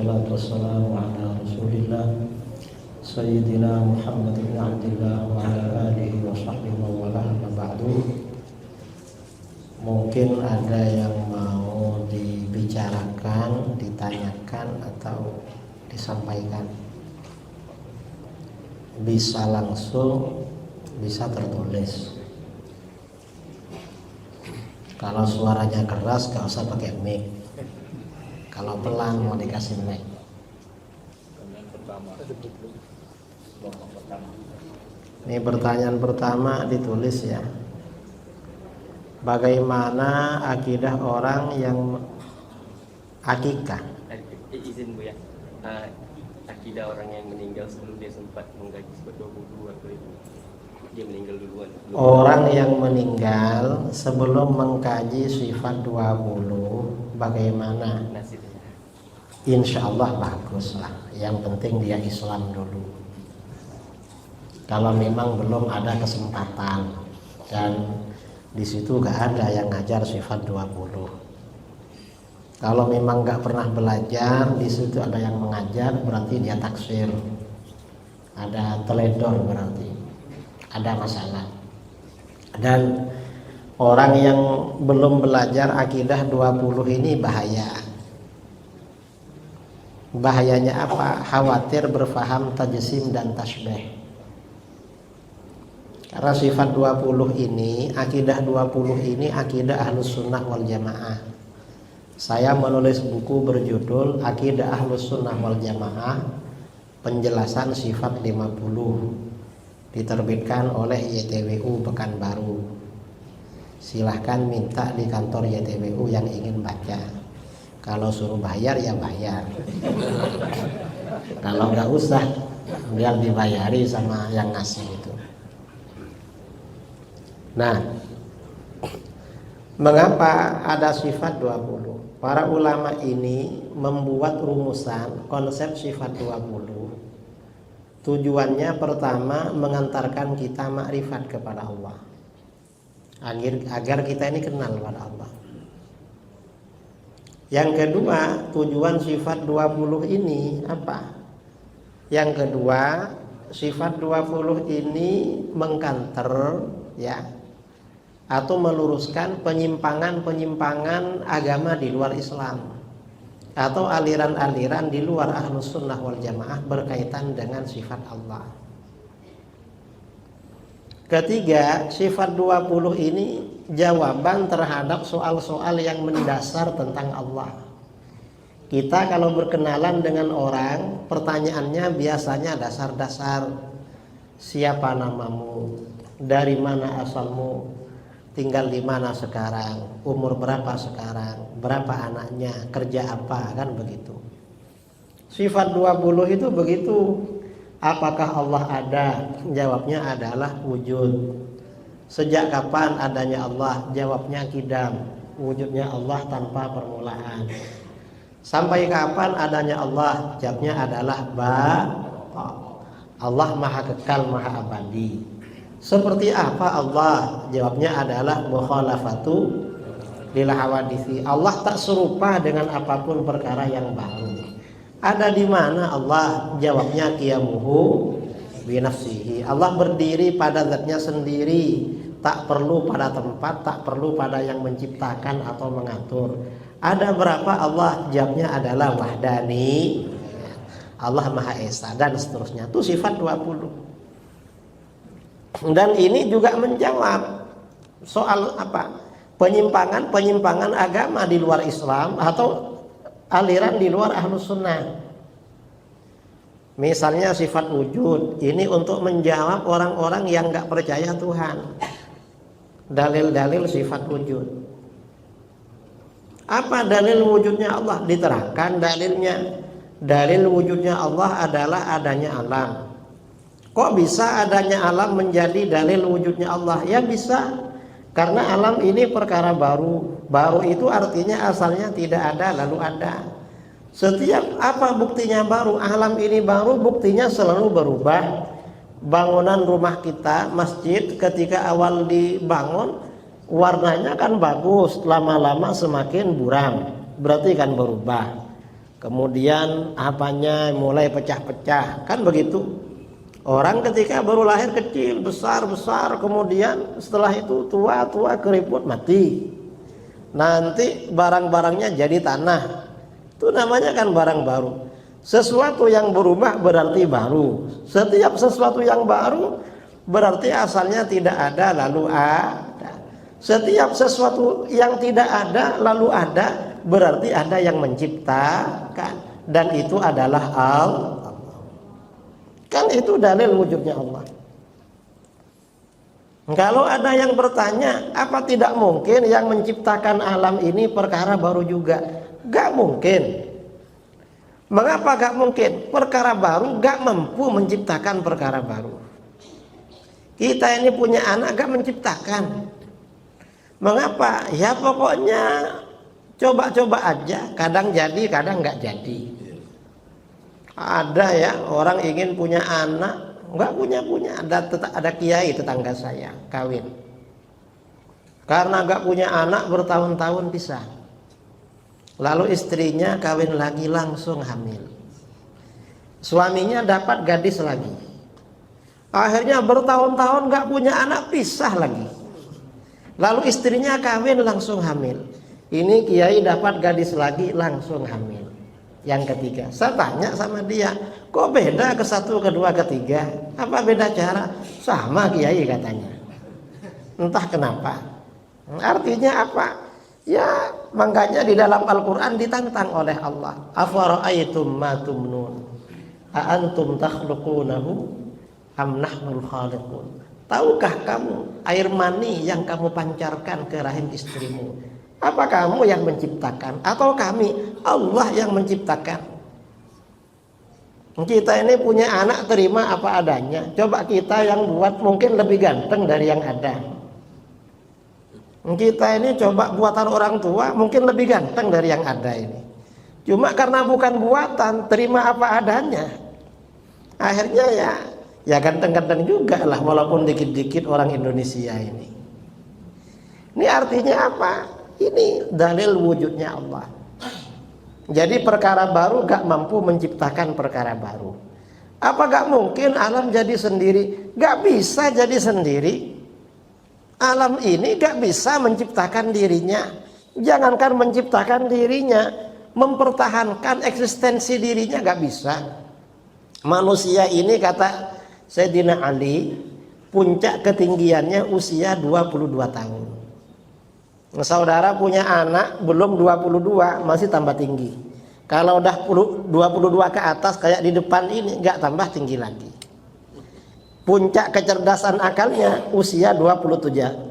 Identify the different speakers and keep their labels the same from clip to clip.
Speaker 1: wassalatu wassalamu ala rasulillah Sayyidina Muhammad bin Abdillah wa ala alihi wa sahbihi wa wala amma ba'du. Mungkin ada yang mau dibicarakan, ditanyakan atau disampaikan. Bisa langsung, bisa tertulis. Kalau suaranya keras gak usah pakai mic. Kalau pelan mau dikasih mic. Ini pertanyaan pertama ditulis ya. Bagaimana akidah orang yang akikah?
Speaker 2: Izin Bu ya. Akidah orang yang meninggal sebelum dia sempat menggaji sifat 22 atau itu. Dia meninggal duluan.
Speaker 1: Orang yang meninggal sebelum mengkaji sifat 20 bagaimana?
Speaker 2: Nasibnya.
Speaker 1: Insya Allah bagus lah. Yang penting dia Islam dulu. Kalau memang belum ada kesempatan dan di situ gak ada yang ngajar sifat 20. Kalau memang gak pernah belajar, di situ ada yang mengajar, berarti dia taksir. Ada teledor berarti. Ada masalah. Dan orang yang belum belajar akidah 20 ini bahaya. Bahayanya apa? Khawatir berfaham tajsim dan tasbih. Karena sifat 20 ini, akidah 20 ini akidah Ahlus Sunnah wal Jamaah. Saya menulis buku berjudul Akidah Ahlus Sunnah wal Jamaah, penjelasan sifat 50, diterbitkan oleh YTWU Pekanbaru. Silahkan minta di kantor YTWU yang ingin baca. Kalau suruh bayar ya bayar. Kalau nggak usah, biar dibayari sama yang ngasih itu. Nah, mengapa ada sifat 20? Para ulama ini membuat rumusan konsep sifat 20. Tujuannya pertama mengantarkan kita makrifat kepada Allah, agar kita ini kenal kepada Allah. Yang kedua, tujuan sifat 20 ini apa? Yang kedua, sifat 20 ini mengkanter ya, atau meluruskan penyimpangan-penyimpangan agama di luar Islam atau aliran-aliran di luar Ahlus Sunnah wal Jamaah berkaitan dengan sifat Allah. Ketiga, sifat 20 ini jawaban terhadap soal-soal yang mendasar tentang Allah. Kita kalau berkenalan dengan orang, pertanyaannya biasanya dasar-dasar. Siapa namamu? Dari mana asalmu? Tinggal di mana sekarang? Umur berapa sekarang? Berapa anaknya? Kerja apa? Kan begitu. Sifat 20 itu begitu. Apakah Allah ada? Jawabnya adalah wujud. Sejak kapan adanya Allah? Jawabnya qidam. Wujudnya Allah tanpa permulaan. Sampai kapan adanya Allah? Jawabnya adalah baqa. Allah maha kekal, maha abadi. Seperti apa Allah? Jawabnya adalah mukhalafatu lil hawaditsi. Allah tak serupa dengan apapun perkara yang baru. Ada di mana Allah? Jawabnya qiyamuhu bi nafsihi. Allah berdiri pada zatnya sendiri, tak perlu pada tempat, tak perlu pada yang menciptakan atau mengatur. Ada berapa Allah? Jawabnya adalah wahdani. Allah Maha Esa dan seterusnya. Itu sifat 20. Dan ini juga menjawab soal apa? Penyimpangan agama di luar Islam atau aliran di luar Ahlus Sunnah. Misalnya sifat wujud, ini untuk menjawab orang-orang yang nggak percaya Tuhan. Dalil-dalil sifat wujud. Apa dalil wujudnya Allah? Diterangkan dalilnya. Dalil wujudnya Allah adalah adanya alam. Kok bisa adanya alam menjadi dalil wujudnya Allah? Ya bisa. Karena alam ini perkara baru. Baru itu artinya asalnya tidak ada lalu ada. Setiap apa buktinya baru? Alam ini baru, buktinya selalu berubah. Bangunan rumah kita, masjid, ketika awal dibangun warnanya kan bagus, lama-lama semakin buram. Berarti kan berubah. kemudian apanya mulai pecah-pecah, kan begitu. Orang ketika baru lahir kecil, besar, kemudian setelah itu tua, keriput, mati. Nanti barang-barangnya jadi tanah. Itu namanya kan barang baru. Sesuatu yang berubah berarti baru. Setiap sesuatu yang baru berarti asalnya tidak ada lalu ada. Setiap sesuatu yang tidak ada lalu ada berarti ada yang menciptakan, dan itu adalah Allah. Kan itu dalil wujudnya Allah. Kalau ada yang bertanya, apa tidak mungkin yang menciptakan alam ini perkara baru juga? Gak mungkin. Mengapa gak mungkin? Perkara baru gak mampu menciptakan perkara baru. Kita ini punya anak gak menciptakan. Mengapa? Ya pokoknya coba-coba aja. Kadang jadi, kadang gak jadi. Ada ya orang ingin punya anak, nggak punya. Ada kiai tetangga saya kawin, karena nggak punya anak bertahun-tahun pisah. Lalu istrinya kawin lagi langsung hamil. Suaminya dapat gadis lagi. Akhirnya bertahun-tahun nggak punya anak, pisah lagi. Lalu istrinya kawin langsung hamil. Ini kiai dapat gadis lagi langsung hamil. Yang ketiga, saya tanya sama dia, kok beda ke satu, kedua, ketiga? Apa beda cara? Sama kiai katanya. Entah kenapa. Artinya apa? Ya makanya di dalam Al-Quran ditantang oleh Allah. Afara'aitum ma tumnun, a antum takhluqunahu am nahnul khaliqun. Tahukah kamu air mani yang kamu pancarkan ke rahim istrimu? Apa kamu yang menciptakan atau kami? Allah yang menciptakan. Kita ini punya anak terima apa adanya. Coba kita yang buat mungkin lebih ganteng dari yang ada. Kita ini coba buatan orang tua mungkin lebih ganteng dari yang ada ini. Cuma karena bukan buatan, terima apa adanya. Akhirnya ya ganteng-ganteng juga lah, walaupun dikit-dikit orang Indonesia ini. Ini artinya apa? Ini dalil wujudnya Allah. Jadi perkara baru gak mampu menciptakan perkara baru. Apa gak mungkin alam jadi sendiri? Gak bisa jadi sendiri. Alam ini gak bisa menciptakan dirinya. Jangankan menciptakan dirinya, mempertahankan eksistensi dirinya gak bisa. Manusia ini kata Sayyidina Ali, puncak ketinggiannya usia 22 tahun. Saudara punya anak belum 22 masih tambah tinggi. Kalau udah 22 ke atas kayak di depan ini nggak tambah tinggi lagi. Puncak kecerdasan akalnya usia 27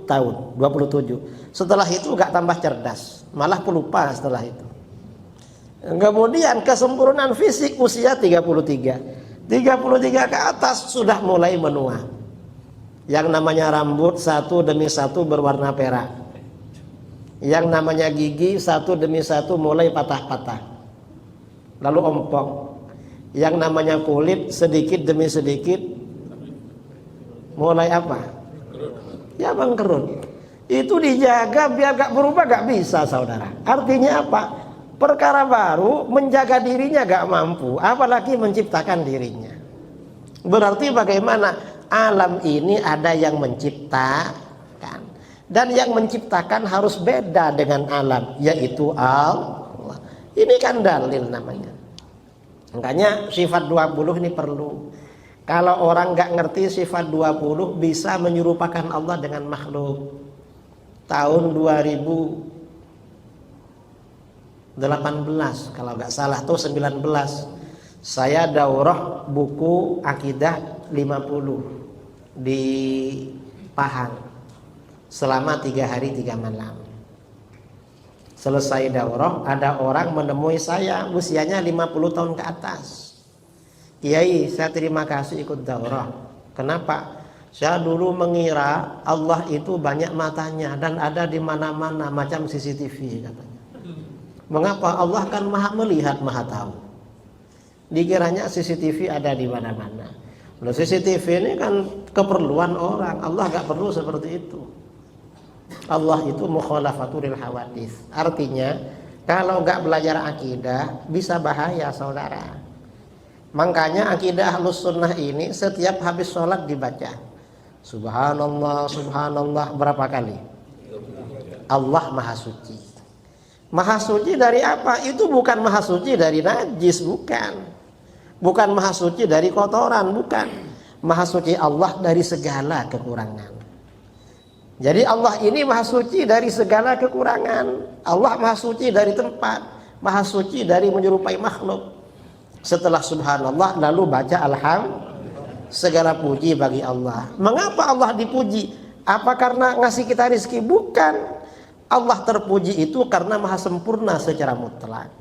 Speaker 1: tahun, 27. Setelah itu nggak tambah cerdas, malah pelupa setelah itu. Kemudian kesempurnaan fisik usia 33. 33 ke atas sudah mulai menua. Yang namanya rambut satu demi satu berwarna perak. Yang namanya gigi satu demi satu mulai patah-patah, lalu ompong. Yang namanya kulit sedikit demi sedikit mulai apa? Ya bangkrut. Itu dijaga biar gak berubah gak bisa, saudara. Artinya apa? Perkara baru menjaga dirinya gak mampu, apalagi menciptakan dirinya. Berarti bagaimana? Alam ini ada yang menciptakan. Dan yang menciptakan harus beda dengan alam, yaitu Allah. Ini kan dalil namanya. Makanya sifat 20 ini perlu. Kalau orang gak ngerti sifat 20 bisa menyerupakan Allah dengan makhluk. Tahun 2018 kalau gak salah tuh 19, saya daurah buku Akidah 50 di Pahang selama 3 hari 3 malam. Selesai daurah, ada orang menemui saya usianya 50 tahun ke atas. Kiai, saya terima kasih ikut daurah. Kenapa? Saya dulu mengira Allah itu banyak matanya dan ada di mana-mana macam CCTV katanya. Mengapa? Allah kan maha melihat, maha tahu. Dikiranya CCTV ada di mana-mana. Loh, CCTV ini kan keperluan orang. Allah gak perlu seperti itu. Allah itu mukhalafatul hawadits. Artinya Kalau nggak belajar akidah bisa bahaya saudara. Makanya akidah Ahlus Sunnah ini setiap habis sholat dibaca Subhanallah, Subhanallah berapa kali? Allah Maha Suci. Maha Suci dari apa? Itu bukan Maha Suci dari najis, bukan. Bukan Maha Suci dari kotoran, bukan. Maha Suci Allah dari segala kekurangan. Jadi Allah ini Maha Suci dari segala kekurangan. Allah Maha Suci dari tempat, Maha Suci dari menyerupai makhluk. Setelah subhanallah lalu baca alhamdulillah, segala puji bagi Allah. Mengapa Allah dipuji? Apa karena ngasih kita rezeki? Bukan. Allah terpuji itu karena Maha sempurna secara mutlak.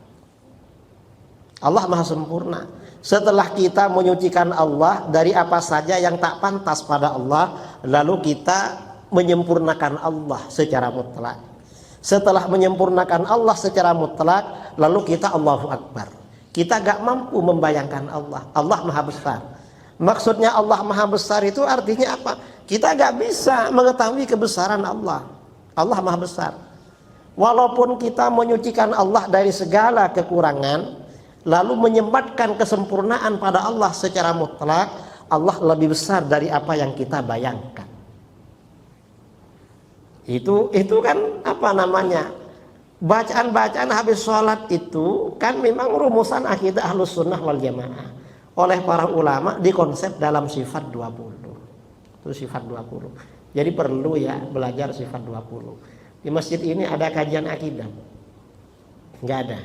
Speaker 1: Allah Maha sempurna. Setelah kita menyucikan Allah dari apa saja yang tak pantas pada Allah, lalu kita menyempurnakan Allah secara mutlak. Setelah menyempurnakan Allah secara mutlak, lalu kita Allahu Akbar. Kita gak mampu membayangkan Allah. Allah Maha Besar. Maksudnya Allah Maha Besar itu artinya apa? Kita gak bisa mengetahui kebesaran Allah. Allah Maha Besar. Walaupun kita menyucikan Allah dari segala kekurangan, lalu menyembahkan kesempurnaan pada Allah secara mutlak, Allah lebih besar dari apa yang kita bayangkan. Itu kan apa namanya? Bacaan-bacaan habis sholat itu kan memang rumusan akidah Ahlus Sunnah wal Jamaah oleh para ulama dikonsep dalam sifat 20. Itu sifat 20. Jadi perlu ya belajar sifat 20. Di masjid ini ada kajian akidah? Enggak ada.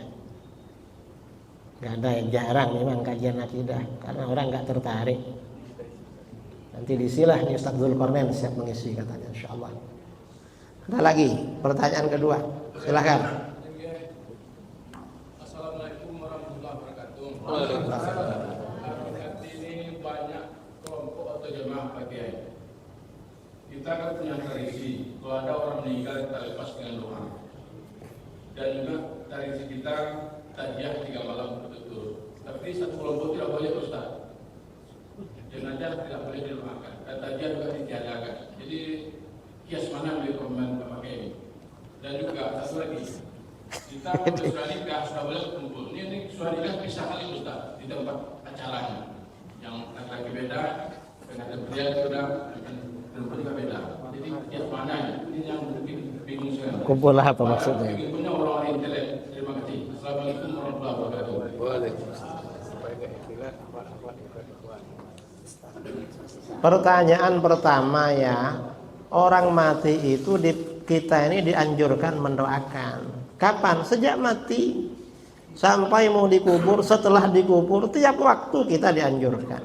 Speaker 1: Enggak ada, yang jarang memang kajian akidah karena orang enggak tertarik. Nanti disilah nih Ustaz Zulkarnain siap mengisi katanya insyaallah. Ada lagi pertanyaan kedua, silakan.
Speaker 3: Assalamualaikum warahmatullahi wabarakatuh. Ini banyak kelompok atau jemaah bagian. Kita kan punya tradisi, kalau ada orang meninggal kita lepas dengan doa. Dan juga tradisi kita tajiyah 3 malam berturut-turut. Tapi satu kelompok tidak boleh Ustaz. Jenazah tidak boleh didoakan. Dan tajiyah juga ditiadakan. Jadi kias mana beli komen pakai ini. Dan juga satu lagi, kita sudah nikah sudah boleh kumpul. Ini sudah nikah bisa kali Ustaz di tempat acaranya. Yang laki-laki beda, dengan pria sudah dengan perempuan juga beda. Jadi kias mana ini yang mungkin bingung sekali.
Speaker 1: Kumpul apa maksudnya?
Speaker 3: Bingungnya orang-orang intelek. Terima kasih. Assalamualaikum warahmatullahi wabarakatuh.
Speaker 4: Waalaikumsalam.
Speaker 1: Pertanyaan pertama ya. Orang mati itu kita ini dianjurkan mendoakan. Kapan? Sejak mati sampai mau dikubur, setelah dikubur, tiap waktu kita dianjurkan.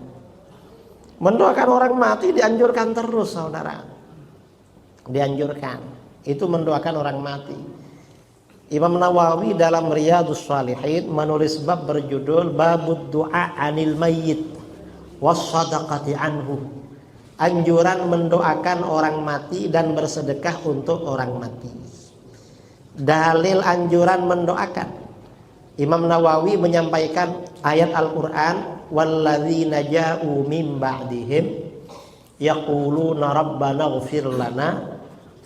Speaker 1: Mendoakan orang mati dianjurkan terus saudara. Dianjurkan. Itu mendoakan orang mati. Imam Nawawi dalam Riyadhus Shalihin menulis bab berjudul Babud Du'a Anil Mayyit Was Sadaqati Anhu. Anjuran mendoakan orang mati dan bersedekah untuk orang mati. Dalil anjuran mendoakan. Imam Nawawi menyampaikan ayat Al-Qur'an walladzina ja'u min ba'dihim yaquluna rabbana ighfir lana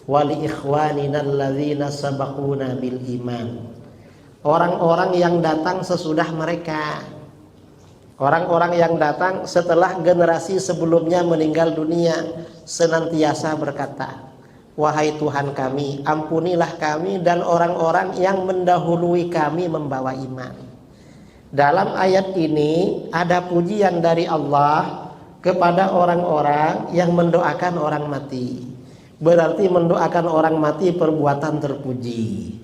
Speaker 1: wa li ikhwanina alladzina sabaquna bil iman. Orang-orang yang datang sesudah mereka, orang-orang yang datang setelah generasi sebelumnya meninggal dunia senantiasa berkata, wahai Tuhan kami, ampunilah kami dan orang-orang yang mendahului kami membawa iman. Dalam ayat ini ada pujian dari Allah kepada orang-orang yang mendoakan orang mati. Berarti mendoakan orang mati perbuatan terpuji.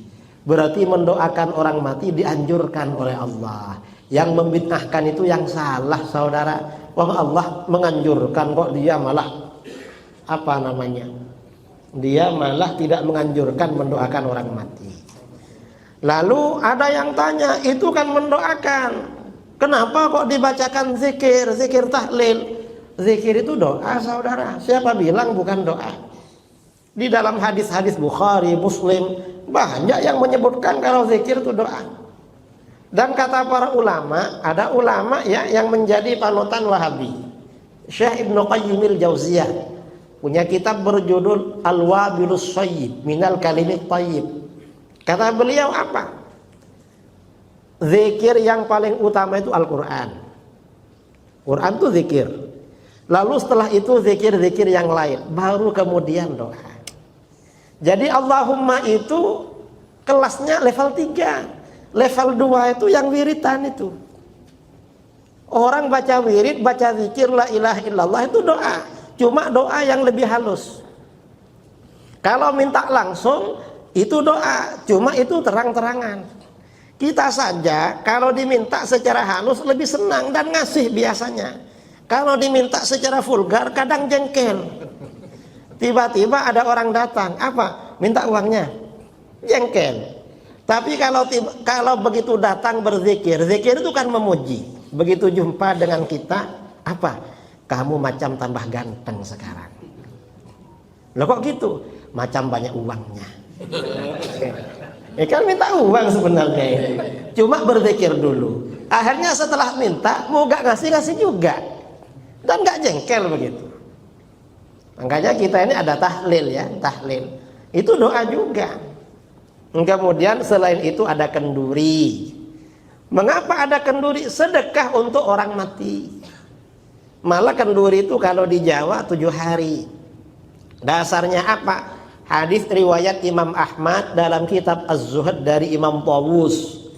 Speaker 1: Berarti mendoakan orang mati dianjurkan oleh Allah. Yang membid'ahkan itu yang salah saudara. Wah Allah menganjurkan kok dia malah apa namanya? Dia malah tidak menganjurkan mendoakan orang mati. Lalu ada yang tanya, itu kan mendoakan. Kenapa kok dibacakan zikir, zikir tahlil? Zikir itu doa saudara. Siapa bilang bukan doa? Di dalam hadis-hadis Bukhari, Muslim banyak yang menyebutkan kalau zikir itu doa. Dan kata para ulama, ada ulama ya yang menjadi panutan Wahabi. Syekh Ibnu Qayyim al-Jauziyah punya kitab berjudul Al-Wabilus Shayyib Minal Kalimit Thayyib. Kata beliau apa? zikir yang paling utama itu Al-Quran. Quran itu zikir. Lalu setelah itu zikir-zikir yang lain, baru kemudian doa. Jadi Allahumma itu kelasnya level 3. Level 2 itu yang wiritan itu. Orang baca wirid, baca zikir la ilaha illallah itu doa. Cuma doa yang lebih halus. Kalau minta langsung itu doa, cuma itu terang-terangan. Kita saja kalau diminta secara halus lebih senang dan ngasih biasanya. Kalau diminta secara vulgar kadang jengkel. Tiba-tiba ada orang datang, apa? Minta uangnya. Jengkel. Tapi kalau begitu datang berzikir, zikir itu kan memuji. Begitu jumpa dengan kita, apa? Kamu macam tambah ganteng sekarang. Loh kok gitu? Macam banyak uangnya. Kan minta uang sebenarnya ini. Cuma berzikir dulu. Akhirnya setelah minta mau gak ngasih juga. Dan gak jengkel begitu. Makanya kita ini ada tahlil ya, tahlil. Itu doa juga. Kemudian selain itu ada kenduri. Mengapa ada kenduri? Sedekah untuk orang mati. Malah kenduri itu kalau di Jawa 7 hari. Dasarnya apa? Hadis riwayat Imam Ahmad dalam kitab Az-Zuhd dari Imam Tawus.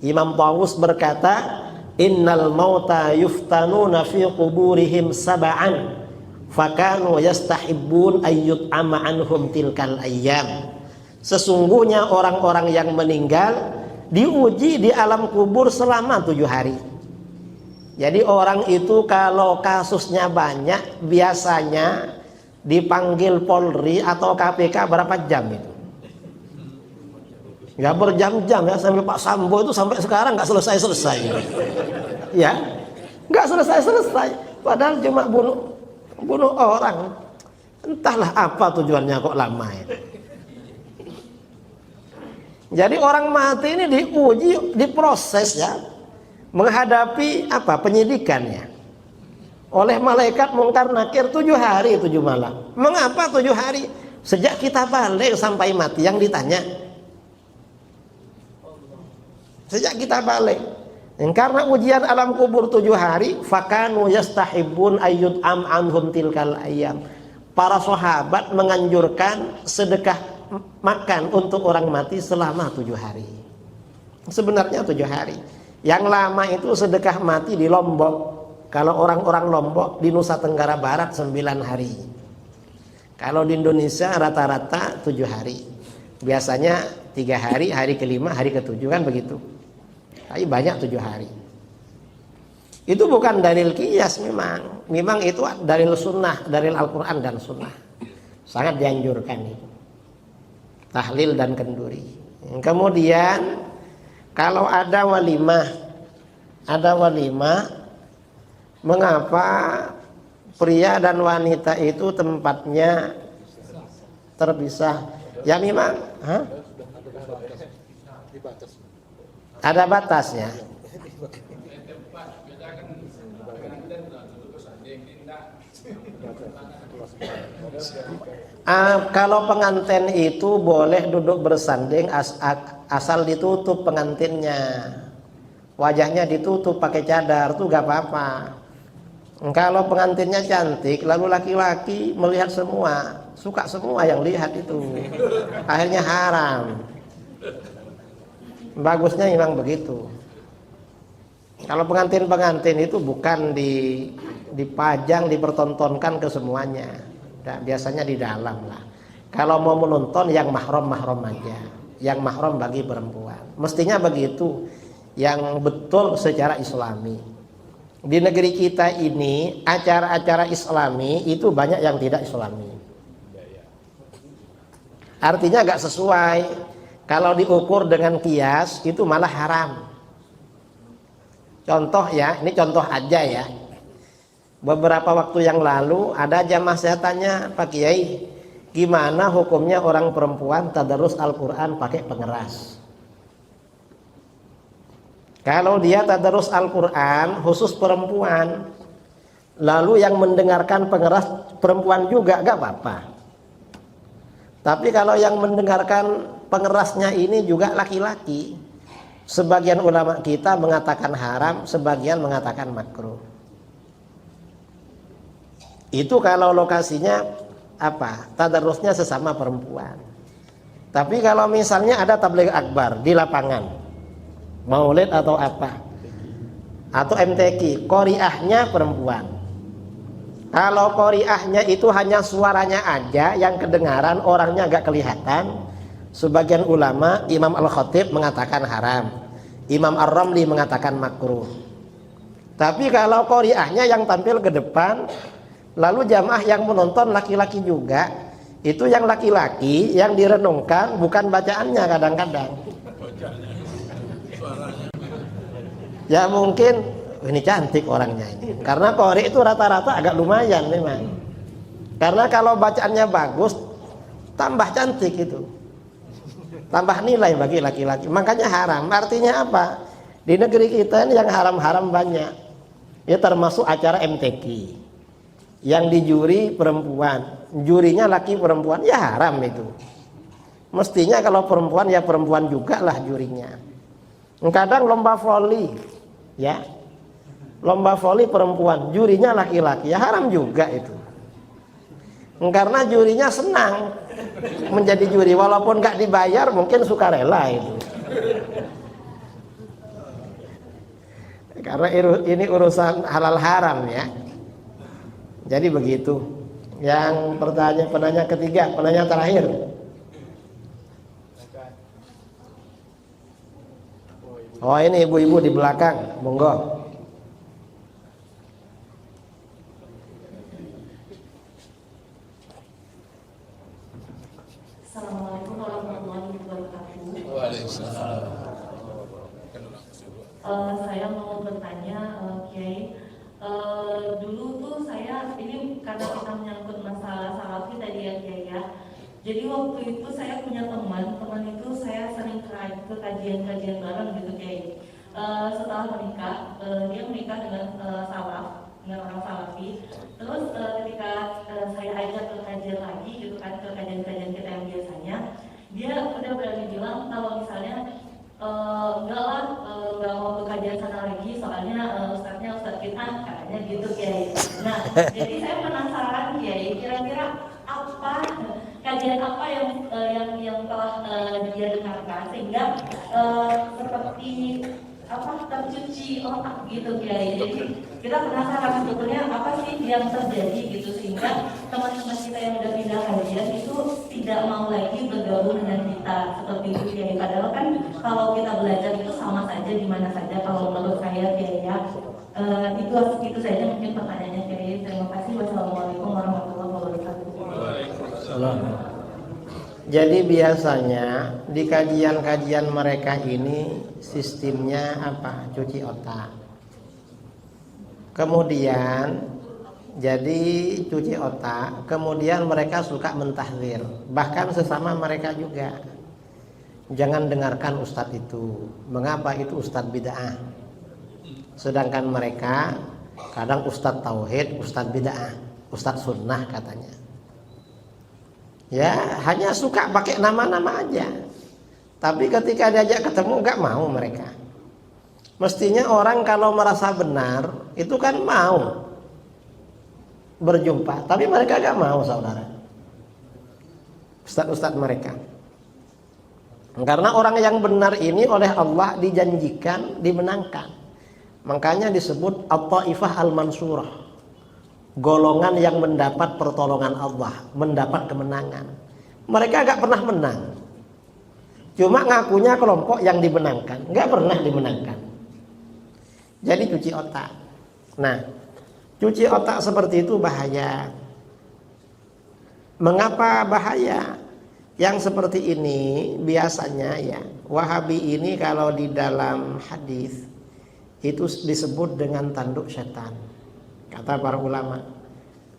Speaker 1: Imam Tawus berkata, innal mauta yuftanuna fi quburihim sab'an fakanu yastahibbun ayyut'ama anhum tilkal ayyam. Sesungguhnya orang-orang yang meninggal diuji di alam kubur selama 7 hari. Jadi orang itu kalau kasusnya banyak biasanya dipanggil Polri atau KPK berapa jam itu? Ya berjam-jam ya, sampai Pak Sambo itu sampai sekarang nggak selesai-selesai. Ya, nggak selesai-selesai. Padahal cuma bunuh orang. Entahlah apa tujuannya kok lama itu. Jadi orang mati ini diuji, diproses ya, menghadapi apa penyidikannya. Oleh malaikat Mungkar Nakir 7 hari 7 malam. Mengapa 7 hari? Sejak kita balik sampai mati yang ditanya. Sejak kita balik. Karena ujian alam kubur 7 hari, fakanu yastahibbun ayyut'am anhum tilkal ayyam. Para sahabat menganjurkan sedekah makan untuk orang mati selama 7 hari. Sebenarnya 7 hari. Yang lama itu sedekah mati di Lombok. Kalau orang-orang Lombok di Nusa Tenggara Barat 9 hari. Kalau di Indonesia rata-rata 7 hari. Biasanya 3 hari, hari ke-5, hari ke-7 kan begitu. Tapi banyak 7 hari. Itu bukan dalil qiyas memang. Memang itu dalil sunnah, dalil Al-Quran dan sunnah. Sangat dianjurkan itu. Tahlil dan kenduri. Kemudian kalau ada walimah, mengapa pria dan wanita itu tempatnya terpisah? Ya memang, ada batasnya. Kalau pengantin itu boleh duduk bersanding asal ditutup pengantinnya. Wajahnya ditutup pakai cadar tuh gak apa-apa. Kalau pengantinnya cantik, lalu laki-laki melihat semua, suka semua yang lihat itu, akhirnya haram. Bagusnya memang begitu. Kalau pengantin-pengantin itu bukan dipajang, dipertontonkan ke semuanya. Nah, biasanya di dalam lah. Kalau mau menonton yang mahram-mahram aja, yang mahram bagi perempuan. Mestinya begitu, yang betul secara Islami. Di negeri kita ini acara-acara Islami itu banyak yang tidak Islami. Artinya gak sesuai. Kalau diukur dengan kias itu malah haram. Contoh ya, ini contoh aja ya. Beberapa waktu yang lalu ada jamaah saya tanya, Pak Kiai, gimana hukumnya orang perempuan tadarus Al-Quran pakai pengeras? Kalau dia tadarus Al-Quran khusus perempuan, lalu yang mendengarkan pengeras perempuan juga gak apa-apa. Tapi kalau yang mendengarkan pengerasnya ini juga laki-laki, Sebagian ulama kita mengatakan haram, sebagian mengatakan makruh. Itu kalau lokasinya apa? Tadarusnya sesama perempuan. Tapi kalau misalnya ada tabligh akbar di lapangan, maulid atau apa, atau MTQ, qoriahnya perempuan. Kalau qoriahnya itu hanya suaranya aja yang kedengaran, orangnya agak kelihatan, sebagian ulama, Imam Al-Khatib mengatakan haram, Imam Ar-Ramli mengatakan makruh. Tapi kalau qoriahnya yang tampil ke depan, lalu jamaah yang menonton laki-laki juga, itu yang laki-laki yang direnungkan bukan bacaannya kadang-kadang. Ya mungkin ini cantik orangnya ini. Karena qori itu rata-rata agak lumayan memang. Karena kalau bacaannya bagus, tambah cantik itu. Tambah nilai bagi laki-laki. Makanya haram. Artinya apa? Di negeri kita ini yang haram-haram banyak. Ya termasuk acara MTQ. Yang dijuri perempuan. Jurinya laki perempuan. Ya haram itu. Mestinya kalau perempuan ya perempuan juga lah jurinya. Kadang lomba voli. Ya. Lomba voli perempuan. Jurinya laki-laki. Ya haram juga itu. Karena jurinya senang menjadi juri, walaupun nggak dibayar mungkin sukarela itu. Karena ini urusan halal haram ya. Jadi begitu. Yang penanya ketiga, penanya terakhir. Oh ini ibu-ibu di belakang, monggo.
Speaker 4: Assalamualaikum warahmatullahi wabarakatuh.
Speaker 3: Waalaikumsalam.
Speaker 4: Saya mau bertanya, Kiai. Dulu tuh saya ini karena kita menyangkut masalah salafi tadi ya, Kiai ya. Jadi waktu itu saya punya teman itu saya sering ke kajian-kajian bareng gitu, Kiai. Setelah menikah, dia menikah dengan dengan orang salafi. Terus ketika saya ajak ke kajian lagi gitu kan, ke kajian-kajian kita yang biasanya, dia udah berani bilang kalau misalnya enggak lah, enggak mau ke kajian sana lagi soalnya ustadznya ustadz kita katanya gitu, Kiai. Nah jadi saya penasaran, Kiai, kira-kira apa kajian apa yang telah dia dengarkan sehingga seperti apa tercuci otak gitu, Kiai. Jadi kita penasaran sebetulnya apa sih yang terjadi gitu sehingga teman-teman kita yang udah pindah kajian itu tidak mau lagi bergabung dengan kita seperti itu, Kiai. Padahal kan kalau kita belajar itu sama saja di mana saja kalau menurut saya, Kiai ya. Itu saja mungkin pertanyaannya, Kiai. Terima kasih. Wassalamualaikum warahmatullahi wabarakatuh.
Speaker 1: Jadi biasanya di kajian-kajian mereka ini sistemnya apa? Cuci otak. Kemudian jadi cuci otak, kemudian mereka suka mentahzir, bahkan sesama mereka juga. Jangan dengarkan ustadz itu. Mengapa itu ustadz bid'ah? Sedangkan mereka kadang ustadz tauhid, ustadz bid'ah, ustadz sunnah katanya. Ya hanya suka pakai nama-nama aja. Tapi ketika diajak ketemu nggak mau mereka. Mestinya orang kalau merasa benar itu kan mau berjumpa. Tapi mereka nggak mau, saudara. Ustadz-ustadz mereka. Karena orang yang benar ini oleh Allah dijanjikan dimenangkan. Makanya disebut at-taifah al-mansurah. Golongan yang mendapat pertolongan Allah, mendapat kemenangan. Mereka gak pernah menang. Cuma ngakunya kelompok yang dimenangkan, gak pernah dimenangkan. Jadi cuci otak. Nah, cuci otak seperti itu bahaya. Mengapa bahaya? Yang seperti ini biasanya ya, Wahabi ini kalau di dalam hadis itu disebut dengan tanduk setan. Kata para ulama.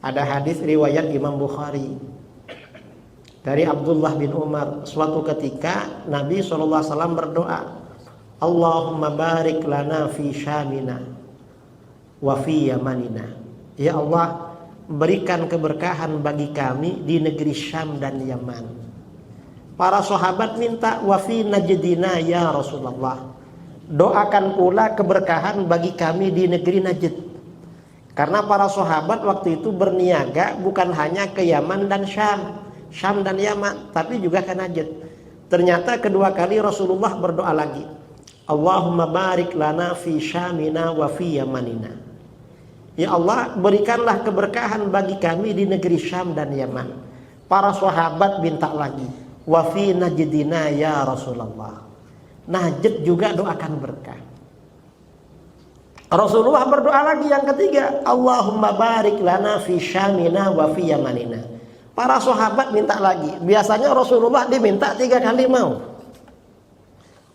Speaker 1: Ada hadis riwayat Imam Bukhari dari Abdullah bin Umar. Suatu ketika Nabi SAW berdoa, Allahumma barik lana fi syamina wa fi yamanina. Ya Allah, berikan keberkahan bagi kami di negeri Syam dan Yaman. Para sahabat minta wa fi najdina ya Rasulullah. doakan pula keberkahan bagi kami di negeri Najd. Karena para sahabat waktu itu berniaga bukan hanya ke Yaman dan Syam dan Yaman, tapi juga ke Najd. Ternyata kedua kali Rasulullah berdoa lagi, Allahumma barik lana fi Syamina wa fi Yamanina. Ya Allah, berikanlah keberkahan bagi kami di negeri Syam dan Yaman. Para sahabat minta lagi, wa fi Najdina ya Rasulullah. Najd juga doakan berkah. Rasulullah berdoa lagi yang ketiga, Allahumma barik lana fi Syamina wa fi Yamanina. Para sahabat minta lagi. Biasanya Rasulullah diminta 3 kali mau.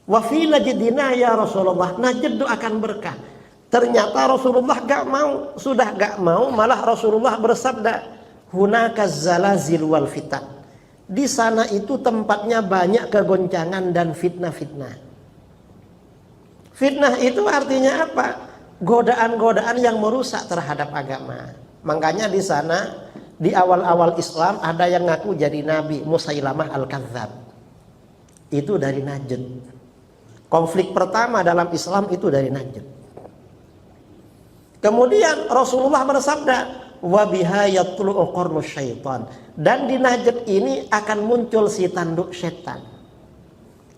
Speaker 1: Wa fi Najdina ya Rasulullah. Najd doakan berkah. Ternyata Rasulullah sudah gak mau, malah Rasulullah bersabda, hunakaz zalazil wal fitan. Di sana itu tempatnya banyak kegoncangan dan fitnah-fitnah. Fitnah itu artinya apa? Godaan-godaan yang merusak terhadap agama. Makanya di sana di awal-awal Islam ada yang ngaku jadi nabi, Musailamah al-Kadzdzab. Itu dari Najd. Konflik pertama dalam Islam itu dari Najd. Kemudian Rasulullah bersabda, wa biha yatlu'u qarnu syaitan. Dan di Najd ini akan muncul si tanduk setan.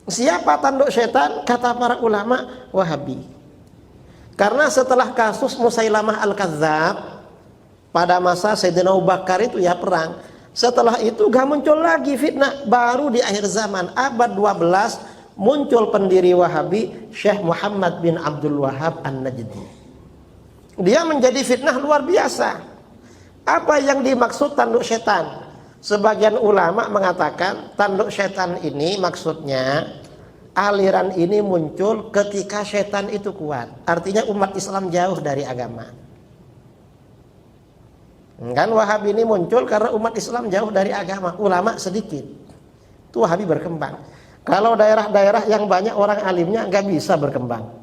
Speaker 1: Siapa tanduk setan? Kata para ulama, Wahabi. Karena setelah kasus Musailamah al-Kadzdzab pada masa Sayyidina Abu Bakar itu ya perang. Setelah itu gak muncul lagi fitnah. Baru di akhir zaman abad 12 muncul pendiri Wahabi, Syekh Muhammad bin Abdul Wahhab An-Najdi. Dia menjadi fitnah luar biasa. Apa yang dimaksud tanduk setan? Sebagian ulama mengatakan tanduk setan ini maksudnya aliran ini muncul ketika setan itu kuat. Artinya umat Islam jauh dari agama. Kan Wahabi ini muncul karena umat Islam jauh dari agama, ulama sedikit. Itu Wahabi berkembang. Kalau daerah-daerah yang banyak orang alimnya nggak bisa berkembang.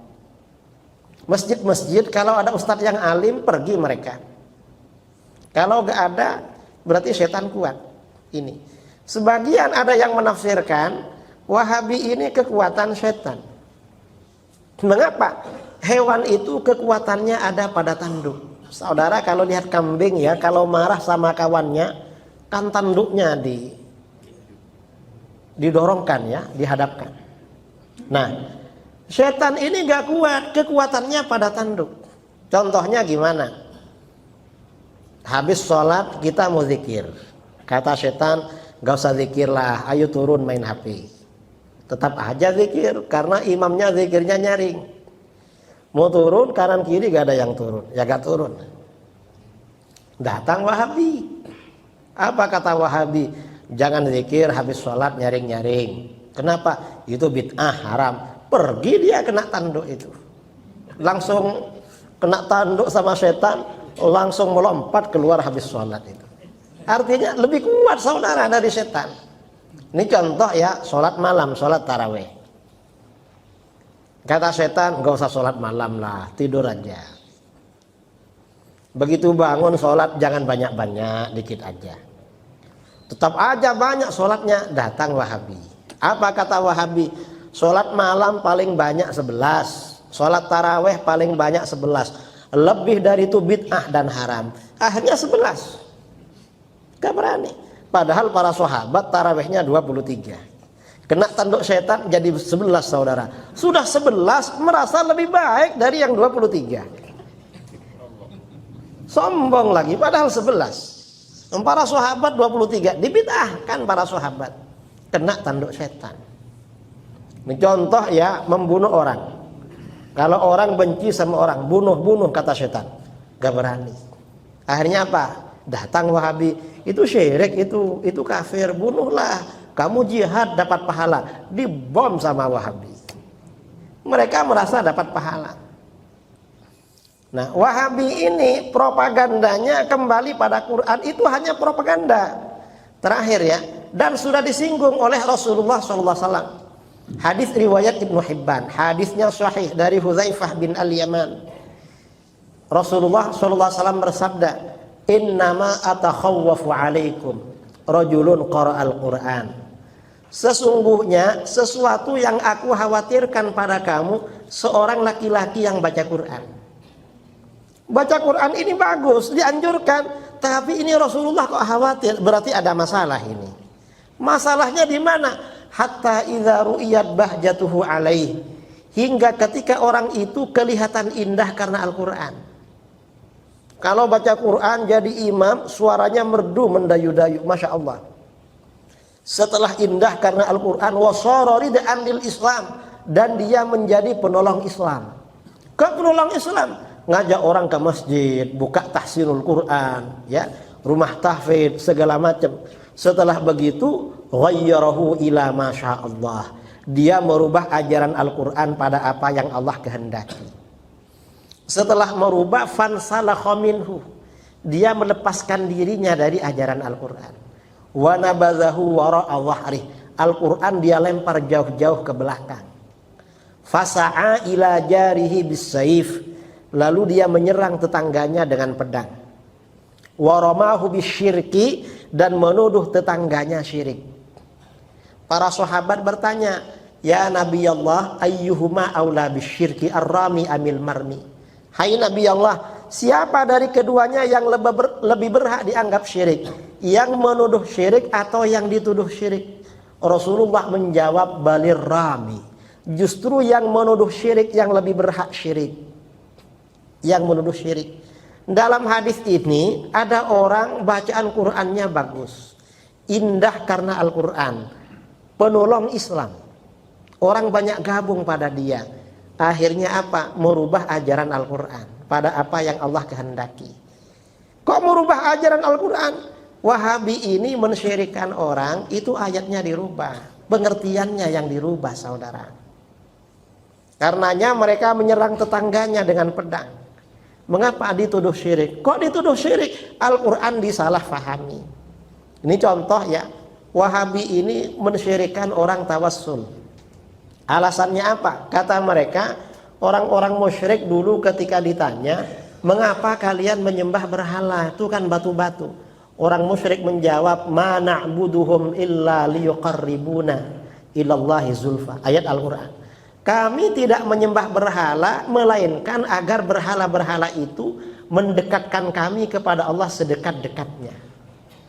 Speaker 1: Masjid-masjid kalau ada ustadz yang alim pergi mereka. Kalau nggak ada berarti setan kuat. Ini sebagian ada yang menafsirkan Wahabi ini kekuatan setan. Mengapa? Hewan itu kekuatannya ada pada tanduk. Saudara kalau lihat kambing ya, kalau marah sama kawannya kan tanduknya didorongkan ya, dihadapkan. Nah, setan ini gak kuat, kekuatannya pada tanduk. Contohnya gimana? Habis sholat kita mau zikir. Kata setan, gak usah zikir lah, ayo turun main HP. Tetap aja zikir, karena imamnya zikirnya nyaring. Mau turun, kanan kiri gak ada yang turun, ya gak turun. Datang Wahabi. Apa kata Wahabi? Jangan zikir habis sholat nyaring-nyaring. Kenapa? Itu bid'ah, haram. Pergi dia kena tanduk itu. Langsung kena tanduk sama setan, langsung melompat keluar habis sholat itu. Artinya lebih kuat saudara dari setan. Ini contoh ya, sholat malam, sholat tarawih. Kata setan, gak usah sholat malam lah, tidur aja. Begitu bangun sholat jangan banyak-banyak, dikit aja. Tetap aja banyak sholatnya, datang Wahabi. Apa kata Wahabi? Sholat malam paling banyak 11, sholat tarawih paling banyak 11. Lebih dari itu bid'ah dan haram. Akhirnya 11. Gak berani. Padahal para sahabat tarawihnya 23. Kena tanduk setan jadi 11 saudara. Sudah 11 merasa lebih baik dari yang 23. Sombong lagi padahal 11. Para sahabat 23 dibid'ahkan para sahabat. Kena tanduk setan. Ini contoh ya, membunuh orang. Kalau orang benci sama orang, bunuh kata setan. Gak berani. Akhirnya apa? Datang Wahabi, itu syirik, itu kafir, bunuhlah. Kamu jihad dapat pahala. Dibom sama Wahabi. Mereka merasa dapat pahala. Nah, Wahabi ini propagandanya kembali pada Quran, itu hanya propaganda. Terakhir ya, dan sudah disinggung oleh Rasulullah SAW. Hadis riwayat Ibnu Hibban, hadisnya sahih dari Hudzaifah bin Al-Yaman. Rasulullah SAW bersabda, innama atakhawwafu alaikum rajulun qara'al Qur'an Sesungguhnya sesuatu yang aku khawatirkan pada kamu seorang laki-laki yang baca Quran. Baca Quran ini bagus, dianjurkan, tapi ini Rasulullah kok khawatir, berarti ada masalah ini. Masalahnya di mana? Hatta idza ru'iyat bahjatuhu alaih, hingga ketika orang itu kelihatan indah karena Al-Quran. Kalau baca Quran jadi imam, suaranya merdu mendayu-dayu, Masya Allah. Setelah indah karena Al-Quran, wasara ridaan lil Islam, dan dia menjadi penolong Islam. Ke penolong Islam, ngajak orang ke masjid, buka tahsinul Quran, ya, rumah tahfidz segala macam. Setelah begitu, ghayyarahu ila masya Allah, dia merubah ajaran Al-Quran pada apa yang Allah kehendaki. Setelah merubah, fansalakha minhu, dia melepaskan dirinya dari ajaran Al-Quran. Wa nabadhahu wara'a dhahri, Al-Quran dia lempar jauh-jauh ke belakang. Fasa'a ila jarihi bisayf, lalu dia menyerang tetangganya dengan pedang. Waramahu bisyirki, dan menuduh tetangganya syirik. Para sahabat bertanya, ya Nabi Allah, ayyuhuma aula bisyirki ar-rami amil marmi. Hai Nabi Allah, siapa dari keduanya yang lebih berhak dianggap syirik? Yang menuduh syirik atau yang dituduh syirik? Rasulullah menjawab, balir rami, justru yang menuduh syirik yang lebih berhak syirik. Yang menuduh syirik. Dalam hadis ini ada orang bacaan Qur'annya bagus, indah karena Al-Quran, penolong Islam, orang banyak gabung pada dia. Akhirnya apa? Merubah ajaran Al-Quran pada apa yang Allah kehendaki. Kok merubah ajaran Al-Quran? Wahabi ini mensyirikkan orang, itu ayatnya dirubah, pengertiannya yang dirubah, saudara. Karenanya mereka menyerang tetangganya dengan pedang. Mengapa dituduh syirik? Kok dituduh syirik? Al-Quran disalahfahami. Ini contoh ya, Wahabi ini mensyirikkan orang tawassul. Alasannya apa? Kata mereka, orang-orang musyrik dulu ketika ditanya, mengapa kalian menyembah berhala? Itu kan batu-batu. Orang musyrik menjawab, ma na'buduhum illa liyuqarribuna ilallahi zulfa. Ayat Al-Quran. Kami tidak menyembah berhala, melainkan agar berhala-berhala itu mendekatkan kami kepada Allah sedekat-dekatnya.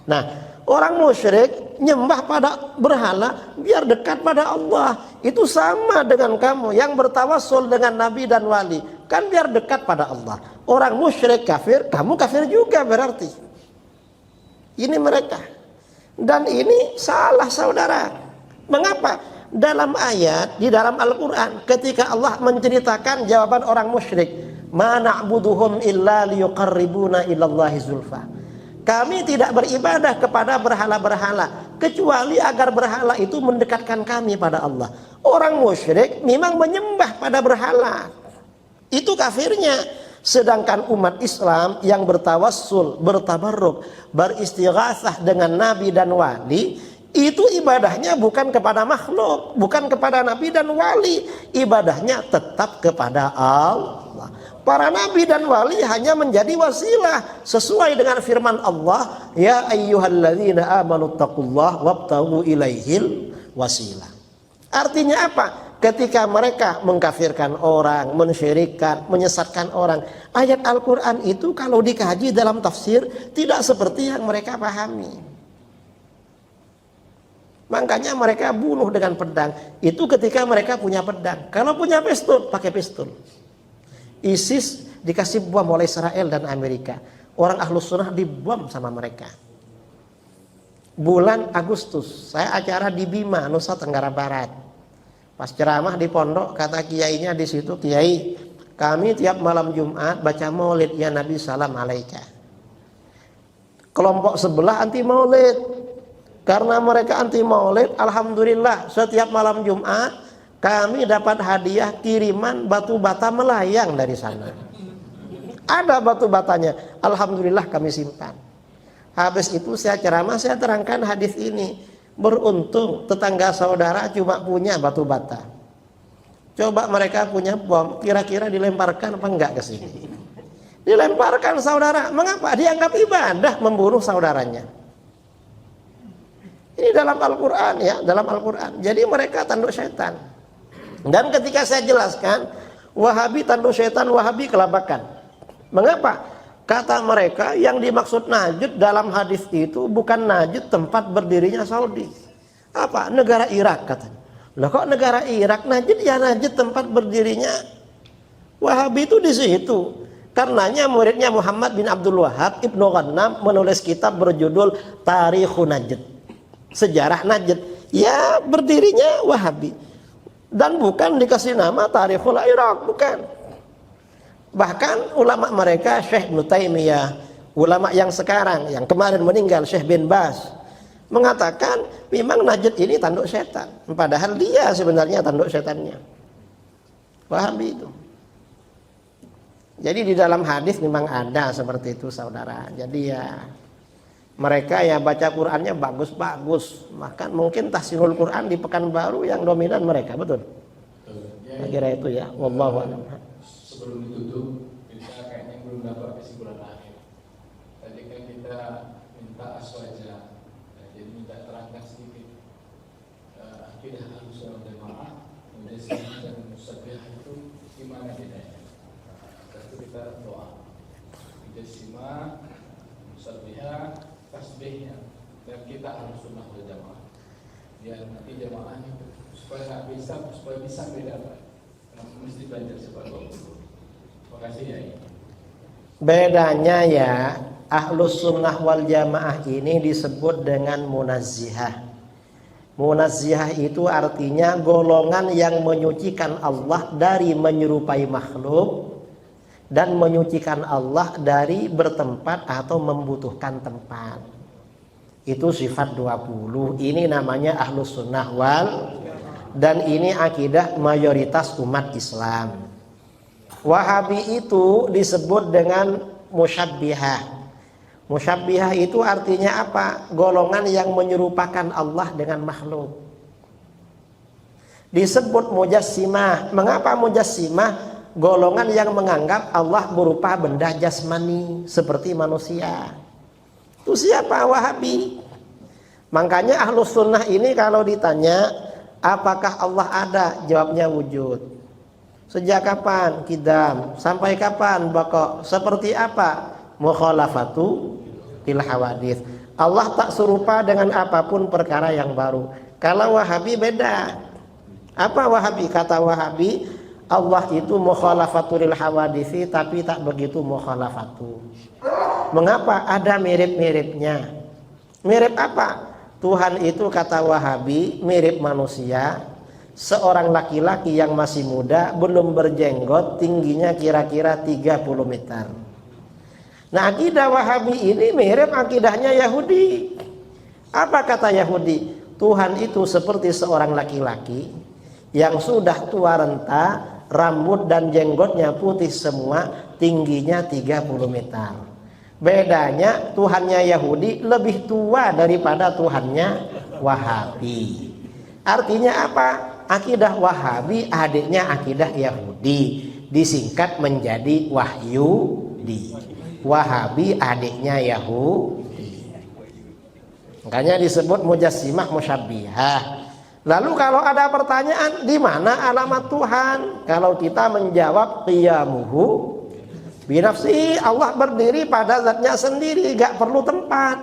Speaker 1: Nah, orang musyrik nyembah pada berhala biar dekat pada Allah. Itu sama dengan kamu yang bertawassul dengan nabi dan wali, kan biar dekat pada Allah. Orang musyrik kafir, kamu kafir juga berarti. Ini mereka. Dan ini salah, saudara. Mengapa? Dalam ayat di dalam Al-Quran, ketika Allah menceritakan jawaban orang musyrik, ma na'buduhum illa liyuqarribuna ilallahi zulfa. Kami tidak beribadah kepada berhala-berhala kecuali agar berhala itu mendekatkan kami pada Allah. Orang musyrik memang menyembah pada berhala, itu kafirnya. Sedangkan umat Islam yang bertawassul, bertabarruk, beristighatsah dengan nabi dan wali, itu ibadahnya bukan kepada makhluk, bukan kepada nabi dan wali, ibadahnya tetap kepada Allah. Para nabi dan wali hanya menjadi wasilah sesuai dengan firman Allah, ya ayyuhalladzina amanu taqullaha wabtaghu ilaihil wasilah. Artinya apa? Ketika mereka mengkafirkan orang, mensyirikkan, menyesatkan orang, ayat Al-Quran itu kalau dikaji dalam tafsir tidak seperti yang mereka pahami. Makanya mereka bunuh dengan pedang. Itu ketika mereka punya pedang. Kalau punya pistol, pakai pistol. ISIS dikasih bom oleh Israel dan Amerika. Orang Ahlus Sunnah dibom sama mereka. Bulan Agustus, saya acara di Bima, Nusa Tenggara Barat. Pas ceramah di pondok, kata kiainya di situ, Kiai, kami tiap malam Jumat baca maulid ya Nabi salam alaika. Kelompok sebelah anti maulid. Karena mereka anti maulid, alhamdulillah setiap malam Jumat kami dapat hadiah kiriman batu bata melayang dari sana. Ada batu batanya, alhamdulillah kami simpan. Habis itu saya ceramah, saya terangkan hadis ini. Beruntung tetangga saudara cuma punya batu bata. Coba mereka punya bom, kira-kira dilemparkan apa enggak ke sini? Dilemparkan, saudara. Mengapa? Dianggap ibadah membunuh saudaranya. Ini dalam Al-Quran ya, dalam Al-Quran. Jadi mereka tanduk setan. Dan ketika saya jelaskan, Wahabi tanduk setan, Wahabi kelabakan. Mengapa? Kata mereka yang dimaksud Najd dalam hadis itu bukan Najd tempat berdirinya Saudi. Apa? Negara Irak katanya. Loh kok negara Irak? Najd ya Najd tempat berdirinya Wahabi itu di situ. Karenanya muridnya Muhammad bin Abdul Wahab Ibnu Ghannam menulis kitab berjudul Tarikhun Najd. Sejarah Najd. Ya berdirinya Wahabi. Dan bukan dikasih nama Tarikhul Irak, bukan. Bahkan ulama mereka Syekh Ibnu Taimiyah, ulama yang sekarang, yang kemarin meninggal Syekh bin Baz, mengatakan memang Najd ini tanduk setan. Padahal dia sebenarnya tanduk setannya Wahabi itu. Jadi di dalam hadis memang ada seperti itu saudara. Jadi ya mereka ya baca Qurannya bagus-bagus. Bahkan mungkin tahsinul Quran di Pekanbaru yang dominan mereka, betul? Saya kira itu ya. Wallahu a'lam.
Speaker 3: Sebelum ditutup, kita kayaknya belum dapat kesimpulan akhir. Tadi kan kita minta aswaja, jadi minta terangkan sedikit akidah Ahlussunnah wal Jamaah, Mujassima dan Musabbihah itu gimana bedanya? Itu kita doa. Mujassima, Musabbihah, tasbihnya, dan kita Ahlussunnah wal Jamaah. Biar nanti jamaahnya supaya bisa bedakan. Mesti belajar seperti itu. Terima kasih ya.
Speaker 1: Bedanya ya, Ahlus Sunnah wal Jamaah ini disebut dengan munazzihah. Munazzihah itu artinya golongan yang menyucikan Allah dari menyerupai makhluk dan menyucikan Allah dari bertempat atau membutuhkan tempat. Itu sifat 20. Ini namanya Ahlus Sunnah wal, dan ini akidah mayoritas umat Islam. Wahabi itu disebut dengan musyabbihah. Musyabbihah itu artinya apa? Golongan yang menyerupakan Allah dengan makhluk. Disebut mujassimah. Mengapa mujassimah? Golongan yang menganggap Allah berupa benda jasmani seperti manusia. Itu siapa? Wahabi. Makanya Ahlus Sunnah ini kalau ditanya apakah Allah ada? Jawabnya wujud. Sejak kapan? Qidam. Sampai kapan? Baqa. Seperti apa? Mukhalafatu fil hawadits. Allah tak serupa dengan apapun perkara yang baru. Kalau Wahabi beda. Apa Wahabi? Kata Wahabi, Allah itu mukhalafatu lil hawadits tapi tak begitu mukhalafatu. Mengapa? Ada mirip-miripnya. Mirip apa? Tuhan itu kata Wahabi mirip manusia. Seorang laki-laki yang masih muda, belum berjenggot, tingginya kira-kira 30 meter. Nah, akidah Wahabi ini mirip akidahnya Yahudi. Apa kata Yahudi? Tuhan itu seperti seorang laki-laki yang sudah tua renta, rambut dan jenggotnya putih semua, tingginya 30 meter. Bedanya Tuhannya Yahudi lebih tua daripada Tuhannya Wahabi. Artinya apa? Akidah Wahabi adiknya akidah Yahudi, disingkat menjadi Wahyudi. Wahabi adiknya Yahudi. Makanya disebut mujassimah musyabbihah. Lalu kalau ada pertanyaan, di mana alamat Tuhan? Kalau kita menjawab qiyamuhu binafsi, Allah berdiri pada zatnya sendiri, gak perlu tempat.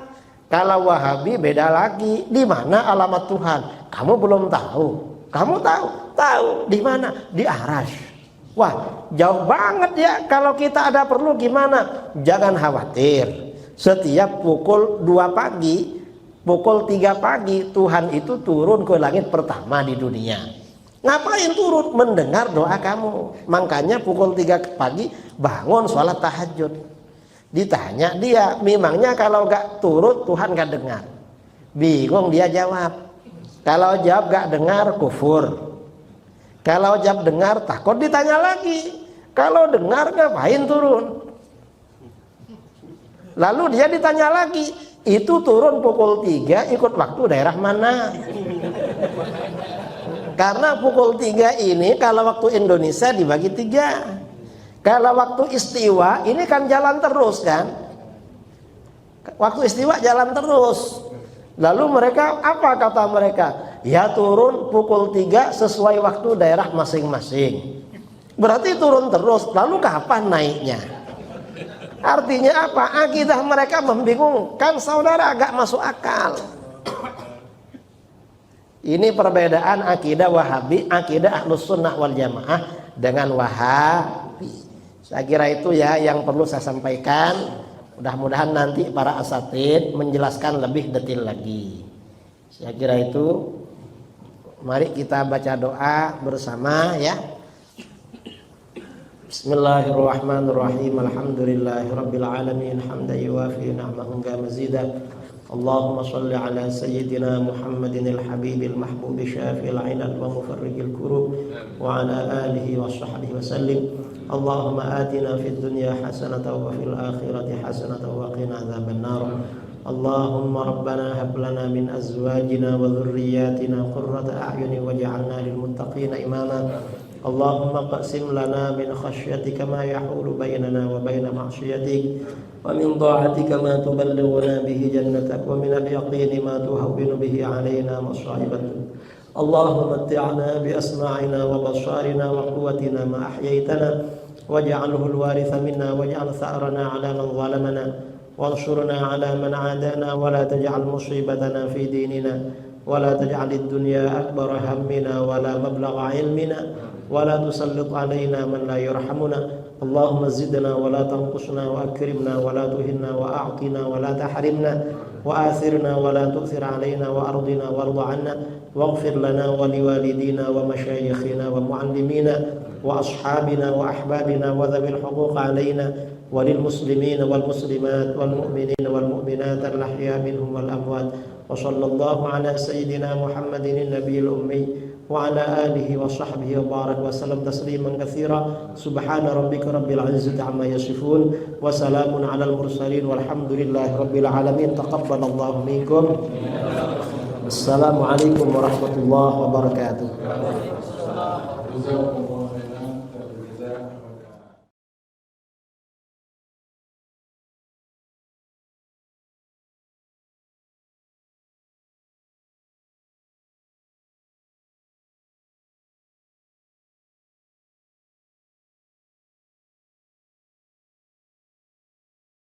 Speaker 1: Kalau Wahabi beda lagi, di mana alamat Tuhan? Kamu belum tahu. Kamu tahu? Tahu. Di mana? Di Arasy. Wah, jauh banget ya. Kalau kita ada perlu gimana? Jangan khawatir. Setiap pukul 2 pagi, pukul 3 pagi, Tuhan itu turun ke langit pertama di dunia. Ngapain turun? Mendengar doa kamu. Makanya pukul 3 pagi bangun sholat tahajud. Ditanya dia, memangnya kalau gak turut Tuhan gak dengar? Bingung dia jawab. Kalau jawab gak dengar, kufur. Kalau jawab dengar, takut ditanya lagi. Kalau dengar, ngapain turun? Lalu dia ditanya lagi, itu turun pukul 3 ikut waktu daerah mana? Karena pukul 3 ini kalau waktu Indonesia dibagi 3. Kalau waktu istiwa ini kan jalan terus kan? Waktu istiwa jalan terus. Lalu mereka, apa kata mereka? Ya turun pukul 3 sesuai waktu daerah masing-masing. Berarti turun terus. Lalu kapan naiknya? Artinya apa? Akidah mereka membingungkan, saudara, agak masuk akal. Ini perbedaan akidah Wahabi, akidah Ahlus Sunnah wal Jamaah dengan Wahabi. Saya kira itu ya yang perlu saya sampaikan. Mudah-mudahan nanti para asatid menjelaskan lebih detail lagi. Saya kira itu. Mari kita baca doa bersama ya. Bismillahirrahmanirrahim. Alhamdulillahirabbil alamin. Hamdan yuwafi ni'amahu wa mazidah. اللهم صل على سيدنا محمد الحبيب المحبوب شافي العلل ومفرج الكروب وعلى آله وصحبه وسلم. اللهم آتنا في الدنيا حسنة وفي الآخرة حسنة وقنا عذاب النار. اللهم ربنا هب لنا من أزواجنا وذرياتنا قرة أعين واجعلنا للمتقين إماما. اللهم اقسم لنا من خشيتك ما يحول بيننا وبين معصيتك ومن طاعتك ما تبلغنا به جنتك ومن اليقين ما تهون به علينا مصائب الدنيا. اللهم متعنا بأسماعنا وبصارنا وقوتنا ما أحييتنا واجعله الوارث منا واجعل ثأرنا على من ظلمنا وانصرنا على من عادانا ولا تجعل مصيبتنا في ديننا ولا تجعل الدنيا أكبر همنا ولا مبلغ علمنا ولا تسلط علينا من لا يرحمنا. اللهم زدنا ولا تنقصنا وأكرمنا ولا تهنا وأعطنا ولا تحرمنا وآثرنا ولا تؤثر علينا وأرضنا وارض عنا واغفر لنا ولوالدينا ومشايخنا ومعلمينا وأصحابنا وأحبابنا وذوي الحقوق علينا وللمسلمين والمسلمات والمؤمنين والمؤمنات الأحياء منهم والأموات. وصلى الله على سيدنا محمد النبي الأمي وعلى آله وصحبه وبارك وسلم تسليما كثيرا. سبحان ربك رب العزة عما يصفون وسلام على المرسلين والحمد لله رب العالمين. تقبل الله منكم. السلام عليكم ورحمة الله وبركاته.